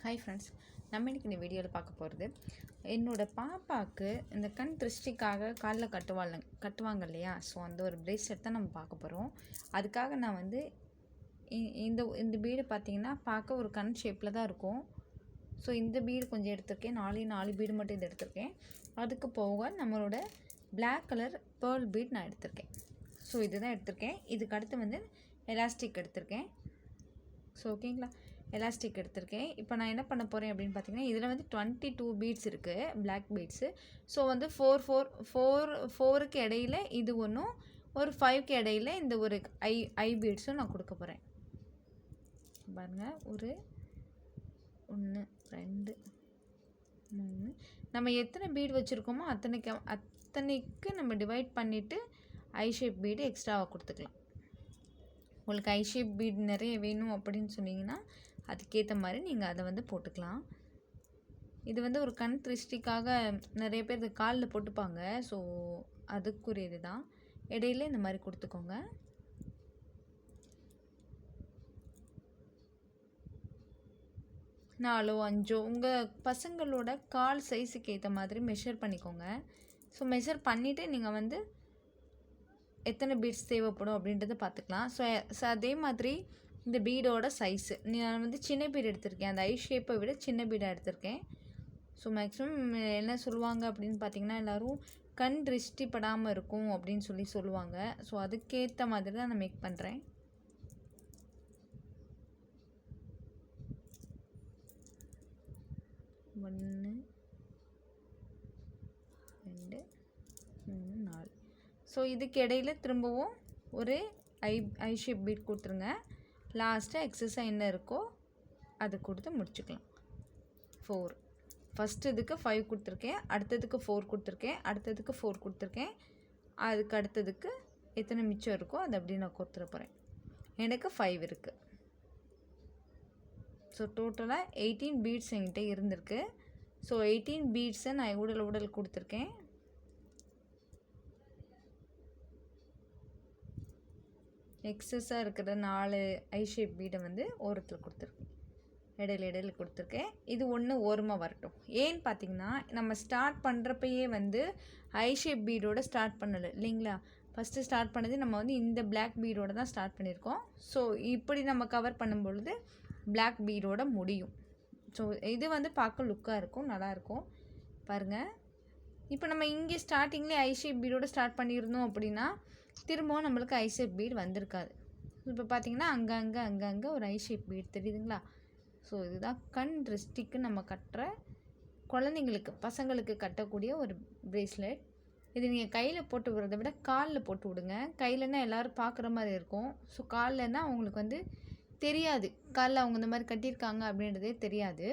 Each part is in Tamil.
ஹாய் ஃப்ரெண்ட்ஸ், நம்ம இன்றைக்கி இந்த வீடியோவில் பார்க்க போகிறது என்னோடய பாப்பாவுக்கு இந்த கண் திருஷ்டிக்காக காலில் கட்டுவாங்க இல்லையா. ஸோ அந்த ஒரு பிரேஸ்லெட் தான் நம்ம பார்க்க போகிறோம். அதுக்காக நான் வந்து இந்த பீடு பார்த்திங்கன்னா பார்க்க ஒரு கண் ஷேப்பில் தான் இருக்கும். ஸோ இந்த பீடு கொஞ்சம் எடுத்திருக்கேன், 4 பீடு மட்டும் இது எடுத்திருக்கேன். அதுக்கு போக நம்மளோட பிளாக் கலர் பேர்ல் பீட் நான் எடுத்திருக்கேன். ஸோ இதுதான் எடுத்திருக்கேன். இதுக்கு அடுத்து வந்து எலாஸ்டிக் எடுத்திருக்கேன். ஸோ ஓகேங்களா, எலாஸ்டிக் எடுத்திருக்கேன். இப்போ நான் என்ன பண்ண போகிறேன் அப்படின்னு பார்த்தீங்கன்னா, இதில் வந்து 22 பீட்ஸ் இருக்குது, பிளாக் பீட்ஸு. ஸோ வந்து 4க்கு இடையில இது ஒன்றும், ஒரு 5க்கு இடையில இந்த ஒரு ஐ பீட்ஸும் நான் கொடுக்க போகிறேன். பாருங்கள், ஒரு 1 2 3 நம்ம எத்தனை பீடு வச்சுருக்கோமோ அத்தனைக்கு நம்ம டிவைட் பண்ணிவிட்டு ஐ ஷேப் பீடு எக்ஸ்ட்ராவாக கொடுத்துக்கலாம். உங்களுக்கு ஐ ஷேப் பீட் நிறைய வேணும் அப்படின்னு சொன்னீங்கன்னா அதுக்கேற்ற மாதிரி நீங்கள் அதை வந்து போட்டுக்கலாம். இது வந்து ஒரு கண் திருஷ்டிக்காக நிறைய பேர் இது காலில் போட்டுப்பாங்க. ஸோ அதுக்குரியது தான். இடையில இந்த மாதிரி கொடுத்துக்கோங்க. நாலோ 5 உங்கள் பசங்களோட கால் சைஸுக்கு ஏற்ற மாதிரி மெஷர் பண்ணிக்கோங்க. ஸோ மெஷர் பண்ணிவிட்டு நீங்கள் வந்து எத்தனை பீட்ஸ் தேவைப்படும் அப்படின்றத பார்த்துக்கலாம். ஸோ அதே மாதிரி இந்த பீடோட சைஸு நான் வந்து சின்ன பீடு எடுத்திருக்கேன். அந்த ஐ ஷேப்பை விட சின்ன பீடாக எடுத்திருக்கேன். ஸோ மேக்ஸிமம் என்ன சொல்லுவாங்க அப்படின்னு பார்த்தீங்கன்னா, எல்லோரும் கண் திருஷ்டி படாமல் இருக்கும் அப்படின்னு சொல்லுவாங்க. ஸோ அதுக்கேற்ற மாதிரி தான் நான் மேக் பண்ணுறேன். ஒன்று 2 3 4. ஸோ இதுக்கு இடையில திரும்பவும் ஒரு ஐ ஷேப் பீட் கொடுத்துருங்க. லாஸ்ட்டாக எக்ஸஸாக என்ன இருக்கோ அது கொடுத்து முடிச்சுக்கலாம். 4 ஃபஸ்ட்டு இதுக்கு 5 கொடுத்துருக்கேன், அடுத்ததுக்கு 4 கொடுத்துருக்கேன், அடுத்ததுக்கு 4 கொடுத்துருக்கேன். அதுக்கு அடுத்ததுக்கு எத்தனை மிச்சம் இருக்கோ அதை அப்படி நான் கொடுத்துட போகிறேன். எனக்கு 5 இருக்குது. ஸோ டோட்டலாக 18 பீட்ஸ் என்கிட்ட இருந்திருக்கு. ஸோ 18 பீட்ஸை நான் உடல் கொடுத்துருக்கேன். எக்ஸஸாக இருக்கிற 4 ஐ ஷேப் பீடை வந்து ஓரத்தில் கொடுத்துருக்கேன், இடையில கொடுத்துருக்கேன். இது ஒன்று ஓரமாக வரட்டும். ஏன்னு பார்த்தீங்கன்னா, நம்ம ஸ்டார்ட் பண்ணுறப்பயே வந்து ஐ ஷேப் பீடோட ஸ்டார்ட் பண்ணலை இல்லைங்களா. ஃபஸ்ட்டு ஸ்டார்ட் பண்ணது நம்ம வந்து இந்த பிளாக் பீடோட தான் ஸ்டார்ட் பண்ணியிருக்கோம். ஸோ இப்படி நம்ம கவர் பண்ணும்பொழுது பிளாக் பீடோட முடியும். ஸோ இது வந்து பார்க்க லுக்காக இருக்கும், நல்லாயிருக்கும். பாருங்கள், இப்போ நம்ம இங்கே ஸ்டார்டிங்லேயே ஐ ஷேப் பீடோட ஸ்டார்ட் பண்ணியிருந்தோம் அப்படின்னா திரும்பவும் நம்மளுக்கு ஐ ஷேப் பீட் வந்திருக்காது. இப்போ பார்த்திங்கன்னா அங்கங்கே ஒரு ஐ ஷேப் பீட் தெரியுதுங்களா. ஸோ இதுதான் கண் திருஷ்டிக்கு நம்ம கட்டுற குழந்தைங்களுக்கு, பசங்களுக்கு கட்டக்கூடிய ஒரு பிரேஸ்லெட். இது நீங்கள் கையில் போட்டு விடுறத விட காலில் போட்டு விடுங்க. கையிலன்னா எல்லோரும் பார்க்குற மாதிரி இருக்கும். ஸோ காலில்னா அவங்களுக்கு வந்து தெரியாது, காலில் அவங்க இந்த மாதிரி கட்டியிருக்காங்க அப்படின்றதே தெரியாது.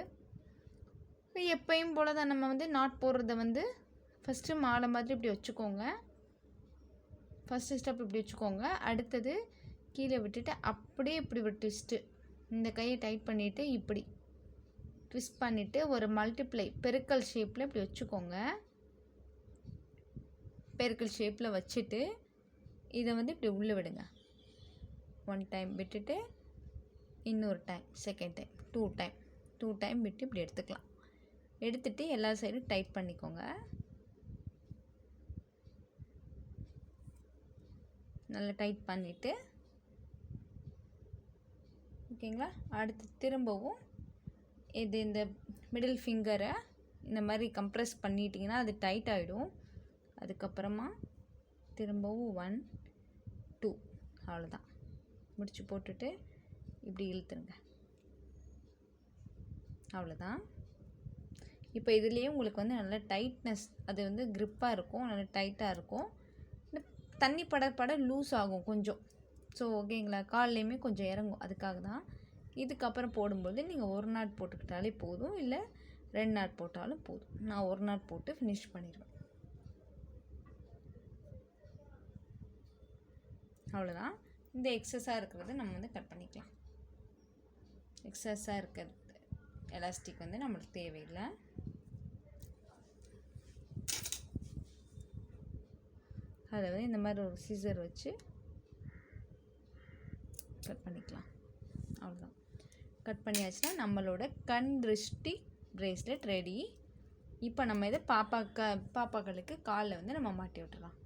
எப்பயும் போல் தான் நம்ம வந்து நாட் போடுறத வந்து ஃபஸ்ட்டு மாலை மாதிரி இப்படி வச்சுக்கோங்க. ஃபஸ்ட்டு ஸ்டெப் இப்படி வச்சுக்கோங்க. அடுத்தது கீழே விட்டுட்டு அப்படியே இப்படி ஒரு ட்விஸ்ட்டு, இந்த கையை டைட் பண்ணிவிட்டு இப்படி ட்விஸ்ட் பண்ணிவிட்டு ஒரு மல்டிப்ளை பெருக்கல் ஷேப்பில் இப்படி வச்சுக்கோங்க. பெருக்கல் ஷேப்பில் வச்சுட்டு இதை வந்து இப்படி உள்ளே விடுங்க. 1 டைம் விட்டுட்டு இன்னொரு டைம், செகண்ட் டைம், 2 டைம் விட்டு இப்படி எடுத்துக்கலாம். எடுத்துகிட்டு எல்லா சைடும் டைட் பண்ணிக்கோங்க. நல்லா டைட் பண்ணிவிட்டு ஓகேங்களா. அடுத்து திரும்பவும் இந்த மிடில் ஃபிங்கரை இந்த மாதிரி கம்ப்ரெஸ் பண்ணிட்டிங்கன்னா அது டைட் ஆகிடும். அதுக்கப்புறமா திரும்பவும் 1 2 அவ்வளோதான், முடிச்சு போட்டுட்டு இப்படி இழுத்துருங்க. அவ்வளோதான். இப்போ இதுலேயே உங்களுக்கு வந்து நல்லா டைட்னஸ், அது வந்து க்ரிப்பாக இருக்கும், நல்லா டைட்டாக இருக்கும். தண்ணி பட லூஸ் ஆகும் கொஞ்சம். ஸோ ஓகேங்களா, கால்லையுமே கொஞ்சம் இறங்கும். அதுக்காக தான். இதுக்கப்புறம் போடும்போது நீங்கள் 1 நாட் போட்டுக்கிட்டாலே போதும், இல்லை 2 நாட் போட்டாலும் போதும். நான் 1 நாட் போட்டு ஃபினிஷ் பண்ணிடுவேன். அவ்வளோதான். இந்த எக்ஸஸாக இருக்கிறது நம்ம வந்து கட் பண்ணிக்கலாம். எக்ஸஸாக இருக்கிறது எலாஸ்டிக் வந்து நம்மளுக்கு தேவையில்லை. அதை வந்து இந்த மாதிரி ஒரு சிசர் வச்சு கட் பண்ணிக்கலாம். அவ்வளோதான். கட் பண்ணியாச்சுன்னா நம்மளோட கண் திருஷ்டி பிரேஸ்லெட் ரெடி. இப்போ நம்ம இதை பாப்பாக்களுக்கு காலில் வந்து நம்ம மாட்டி விட்டுறலாம்.